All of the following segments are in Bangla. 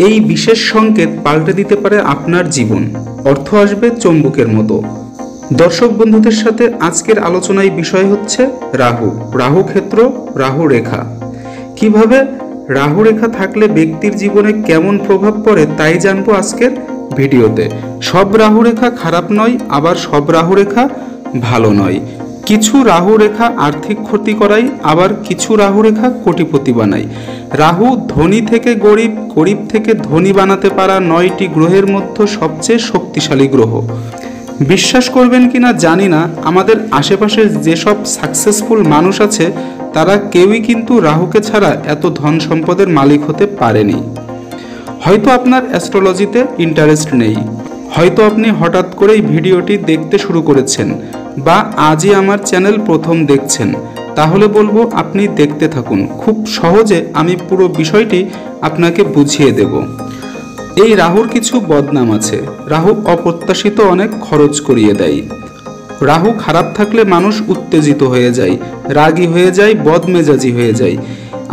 এই বিশেষ সংকেত পাল্টে দিতে পারে আপনার জীবন। অর্থ আসবে চৌম্বকের মতো। দর্শক বন্ধুদের সাথে আজকের আলোচনায় বিষয় হচ্ছে রাহু ক্ষেত্র, রাহু রেখা। কিভাবে রাহু রেখা থাকলে ব্যক্তির জীবনে কেমন প্রভাব পড়ে তাই জানবো আজকের ভিডিওতে। সব রাহু রেখা খারাপ নয়, আবার সব রাহু রেখা ভালো নয়। কিছু রাহু রেখা আর্থিক ক্ষতি করায়, আবার কিছু রাহু রেখা কোটিপতি বানায়। রাহু ধনী থেকে গরিব, গরিব থেকে ধনী বানাতে পারা 9টি গ্রহের মধ্যে সবচেয়ে শক্তিশালী গ্রহ। বিশ্বাস করবেন কিনা জানি না, আমাদের আশেপাশে যেসব সাকসেসফুল মানুষ আছে তারা কেউই কিন্তু রাহুকে ছাড়া এত ধন সম্পদের মালিক হতে পারেনি। হয়তো আপনার অ্যাস্ট্রোলজিতে ইন্টারেস্ট নেই, হয়তো আপনি হঠাৎ করেই ভিডিওটি দেখতে শুরু করেছেন, বা আজই আমার চ্যানেল প্রথম দেখছেন। তাহলে বলবো আপনি দেখতে থাকুন, খুব সহজে আমি পুরো বিষয়টি আপনাকে বুঝিয়ে দেব। এই রাহুর কিছু বদনাম আছে। রাহু অপ্রত্যাশিত অনেক খরচ করিয়ে দেয়। রাহু খারাপ থাকলে মানুষ উত্তেজিত হয়ে যায়, রাগী হয়ে যায়, বদমেজাজি হয়ে যায়।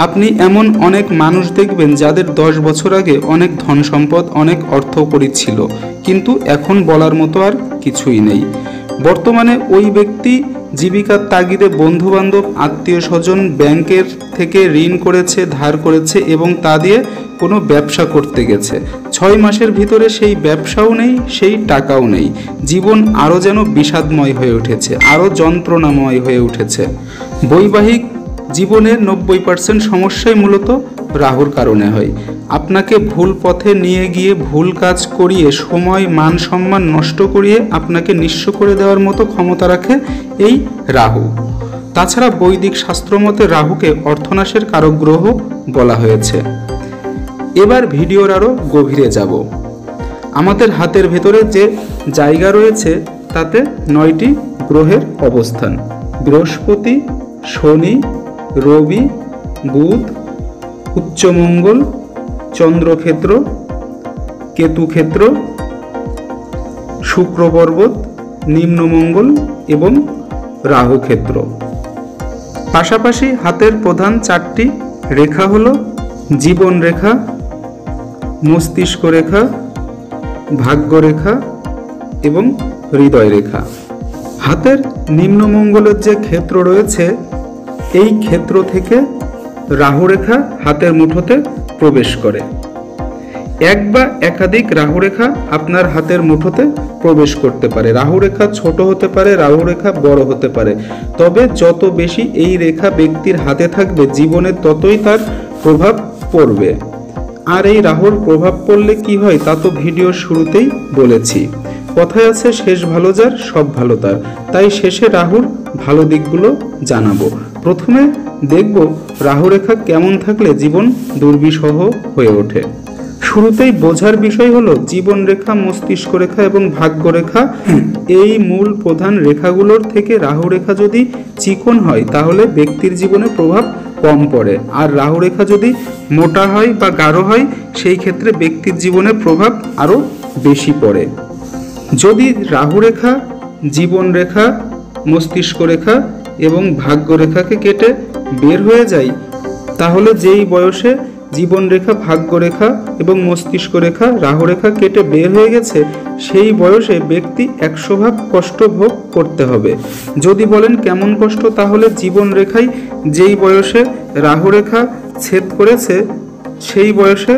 আপনি এমন অনেক মানুষ দেখবেন যাদের 10 বছর আগে অনেক ধন সম্পদ, অনেক অর্থকড়ি ছিল, কিন্তু এখন বলার মতো আর কিছুই নেই। বর্তমানে ওই ব্যক্তি জীবিকার তাগিদে বন্ধুবান্ধব, আত্মীয় স্বজন, ব্যাংকের থেকে ঋণ করেছে, ধার করেছে এবং তা দিয়ে কোনো ব্যবসা করতে গেছে। 6 মাসের ভিতরে সেই ব্যবসাও নেই, সেই টাকাও নেই। জীবন আরও যেন বিষাদময় হয়ে উঠেছে, আরও যন্ত্রণাময় হয়ে উঠেছে। বৈবাহিক জীবনের 90% সমস্যাই মূলত রাহুর কারণে হয়। আপনাকে ভুল পথে নিয়ে গিয়ে ভুল কাজ করিয়ে, সময় মান সম্মান নষ্ট করিয়ে আপনাকে নিঃস্ব করে দেওয়ার মতো ক্ষমতা রাখে এই রাহু। তাছাড়া বৈদিক শাস্ত্রমতে রাহুকে অর্থনাশের কারক গ্রহ বলা হয়েছে। এবার ভিডিওর আরও গভীরে যাব। আমাদের হাতের ভেতরে যে জায়গা রয়েছে তাতে 9টি গ্রহের অবস্থান: বৃহস্পতি, শনি, রবি, বুধ, উচ্চমঙ্গল, চন্দ্রক্ষেত্র, কেতুক্ষেত্র, শুক্র পর্বত, নিম্নমঙ্গল এবং রাহুক্ষেত্র। পাশাপাশি হাতের প্রধান 4টি রেখা হলো জীবন রেখা, মস্তিষ্ক রেখা, ভাগ্য রেখা এবং হৃদয় রেখা। হাতের নিম্নমঙ্গলের যে ক্ষেত্র রয়েছে, এই ক্ষেত্র থেকে রাহু রেখা হাতের মুঠোতে প্রবেশ করে। এক বা একাধিক রাহু রেখা আপনার হাতের মুঠোতে প্রবেশ করতে পারে। রাহু রেখা ছোট হতে পারে, রাহু রেখা বড় হতে পারে, তবে যত বেশি এই রেখা ব্যক্তির হাতে থাকবে জীবনে ততই তার প্রভাব পড়বে। আর এই রাহুর প্রভাব পড়লে কি হয় তা তো ভিডিওর শুরুতেই বলেছি। কথায় আছে, শেষ ভালো যার সব ভালো তার। তাই শেষে রাহুর ভালো দিকগুলো জানাবো। প্রথমে দেখব রাহু রেখা কেমন থাকলে জীবন দুর্বিষহ হয়ে ওঠে। শুরুতেই বোঝার বিষয় হলো জীবন রেখা, মস্তিষ্ক রেখা এবং ভাগ্য রেখা, এই মূল প্রধান রেখাগুলোর থেকে রাহু রেখা যদি চিকন হয় তাহলে ব্যক্তির জীবনে প্রভাব কম পড়ে, আর রাহু রেখা যদি মোটা হয় বা গাঢ় হয় সেই ক্ষেত্রে ব্যক্তির জীবনে প্রভাব আরও বেশি পড়ে। যদি রাহু রেখা, জীবন রেখা, মস্তিষ্ক রেখা এবং ভাগ্য রেখাকে কেটে বের হয়ে যায়, তাহলে যেই বয়সে জীবন রেখা, ভাগ্য রেখা এবং মস্তিষ্ক রেখা, রাহু রেখা কেটে বের হয়ে গেছে, সেই বয়সে ব্যক্তি 100 ভাগ কষ্ট ভোগ করতে হবে। যদি বলেন কেমন কষ্ট, তাহলে জীবন রেখায় যেই বয়সে রাহু রেখা ছেদ করেছে সেই বয়সে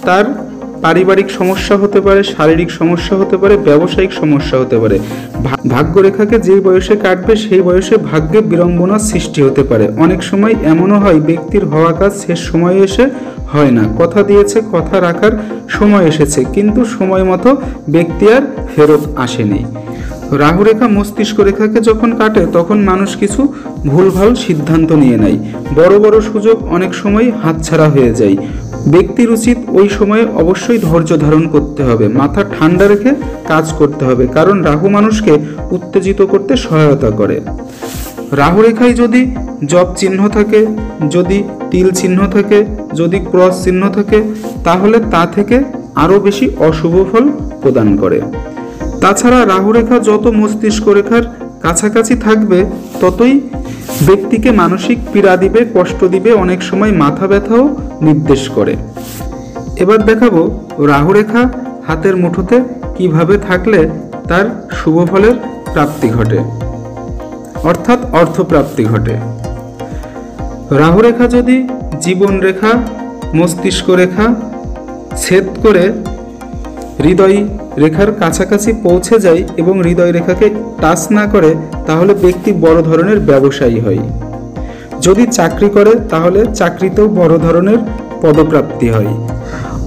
তার পারিবারিক সমস্যা হতে পারে, শারীরিক সমস্যা হতে পারে, ব্যবসায়িক সমস্যা হতে পারে। ভাগ্য রেখাকে যেই বয়সে কাটবে সেই বয়সে ভাগ্যে বিড়ম্বনার সৃষ্টি হতে পারে। অনেক সময় এমনও হয় ব্যক্তির হওয়া কাজ শেষ সময়ে এসে হয় না। কথা দিয়েছে, কথা রাখার সময় এসেছে, কিন্তু সময় মতো ব্যক্তি আর ফেরত আসেনি। রাহু রেখা মস্তিষ্ক রেখাকে যখন কাটে তখন মানুষ কিছু ভুলভাল সিদ্ধান্ত নিয়ে নেয়, বড় বড় সুযোগ অনেক সময় হাতছাড়া হয়ে যায়। ব্যক্তির উচিত ওই সময়ে অবশ্যই ধৈর্য ধারণ করতে হবে, মাথা ঠান্ডা রেখে কাজ করতে হবে, কারণ রাহু মানুষকে উত্তেজিত করতে সহায়তা করে। রাহু রেখায় যদি জপ চিহ্ন থাকে, যদি তিল চিহ্ন থাকে, যদি ক্রস চিহ্ন থাকে, তাহলে তা থেকে আরও বেশি অশুভ ফল প্রদান করে। তাছাড়া রাহু রেখা যত মস্তিষ্ক রেখার কাছাকাছি থাকবে ততই ব্যক্তিকে মানসিক পীড়া দিবে, কষ্ট দিবে, অনেক সময় মাথা ব্যথাও নির্দেশ করে। এবার দেখাবো রাহু রেখা হাতের মুঠোতে কিভাবে থাকলে তার শুভ ফলের প্রাপ্তি ঘটে, অর্থাৎ অর্থপ্রাপ্তি ঘটে। রাহু রেখা যদি জীবন রেখা, মস্তিষ্ক রেখা ছেদ করে হৃদয় রেখার কাছাকাছি পৌঁছে যায় এবং হৃদয় রেখাকে টাচ না করে, তাহলে ব্যক্তি বড় ধরনের ব্যবসায়ী হয়। যদি চাকরি করে তাহলে চাকরিতেও বড় ধরনের পদপ্রাপ্তি হয়।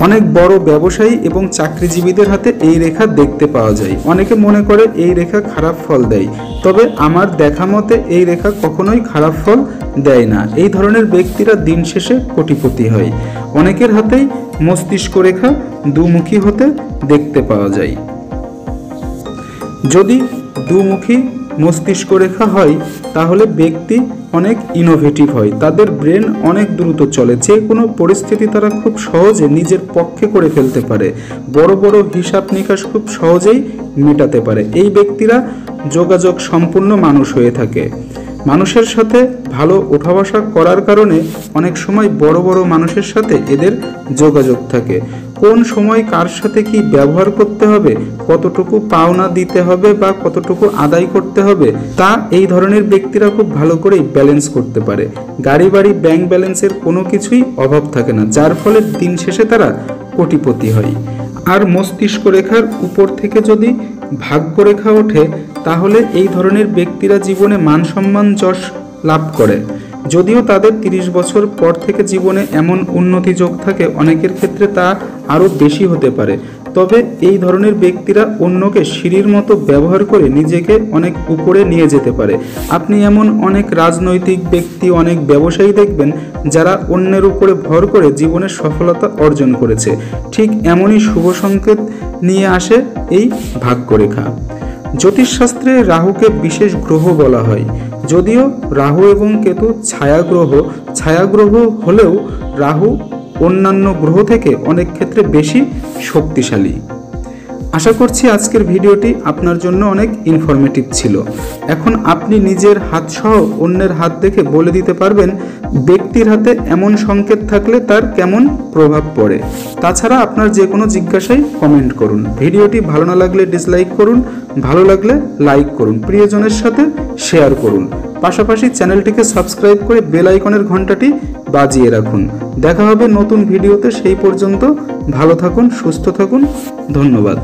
অনেক বড় ব্যবসায়ী এবং চাকরিজীবীদের হাতে এই রেখা দেখতে পাওয়া যায়। অনেকে মনে করে এই রেখা খারাপ ফল দেয়, তবে আমার দেখা মতে এই রেখা কখনোই খারাপ ফল দেয় না। এই ধরনের ব্যক্তিরা দিন শেষে কোটিপতি হয়। অনেকের হাতেই মস্তিষ্ক রেখা দুমুখী হতে দেখতে পাওয়া যায়। যদি দুমুখী মস্তিষ্ক রেখা হয় তাহলে ব্যক্তি অনেক ইনোভেটিভ হয়, তাদের ব্রেন অনেক দ্রুত চলে, যে কোনো পরিস্থিতি তারা খুব সহজে নিজের পক্ষে করে ফেলতে পারে, বড় বড় হিসাব নিকাশ খুব সহজেই মেটাতে পারে। এই ব্যক্তিরা যোগাযোগ সম্পন্ন মানুষ হয়ে থাকে। মানুষের সাথে ভালো ওঠা বসা করার কারণে অনেক সময় বড় বড় মানুষের সাথে এদের যোগাযোগ থাকে। কোন সময় কার সাথে কি ব্যবহার করতে হবে, কতটুকু পাওনা দিতে হবে বা কতটুকু আদায় করতে হবে, তা এই ধরনের ব্যক্তিরা খুব ভালো করেই ব্যালেন্স করতে পারে। গাড়ি বাড়ি ব্যাংক ব্যালেন্সের কোনো কিছুই অভাব থাকে না, যার ফলে দিন শেষে তারা কোটিপতি হয়। আর মস্তিষ্ক রেখার উপর থেকে যদি ভাগ্যরেখা ওঠে তাহলে এই ধরনের ব্যক্তিরা জীবনে মান সম্মান যশ লাভ করে। যদিও তাদের 30 বছর পর থেকে জীবনে এমন উন্নতি যোগ থাকে, অনেকের ক্ষেত্রে তা আরও বেশি হতে পারে। তবে এই ধরনের ব্যক্তিরা অন্যকে সিঁড়ির মতো ব্যবহার করে নিজেকে অনেক উপরে নিয়ে যেতে পারে। আপনি এমন অনেক রাজনৈতিক ব্যক্তি, অনেক ব্যবসায়ী দেখবেন যারা অন্যের উপরে ভর করে জীবনের সফলতা অর্জন করেছে। ঠিক এমনই শুভ সংকেত নিয়ে আসে এই ভাগ্যরেখা। জ্যোতিষশাস্ত্রে রাহুকে বিশেষ গ্রহ বলা হয়। যদিও রাহু এবং কেতু ছায়াগ্রহ হলেও রাহু অন্যান্য গ্রহ থেকে অনেক ক্ষেত্রে বেশি শক্তিশালী। আশা করছি আজকের ভিডিওটি আপনার জন্য অনেক ইনফরমেটিভ ছিল। এখন আপনি নিজের হাত সহ অন্যের হাত দেখে বলে দিতে পারবেন ব্যক্তির হাতে এমন সংকেত থাকলে তার কেমন প্রভাব পড়ে। তাছাড়া আপনার যে কোনো জিজ্ঞাসায় কমেন্ট করুন। ভিডিওটি ভালো না লাগলে ডিসলাইক করুন, ভালো লাগলে লাইক করুন, প্রিয়জনের সাথে শেয়ার করুন। পাশাপাশি চ্যানেলটিকে সাবস্ক্রাইব করে বেল আইকনের ঘন্টাটি বাজিয়ে রাখুন। দেখা হবে নতুন ভিডিওতে, সেই পর্যন্ত ভালো থাকুন, সুস্থ থাকুন। ধন্যবাদ।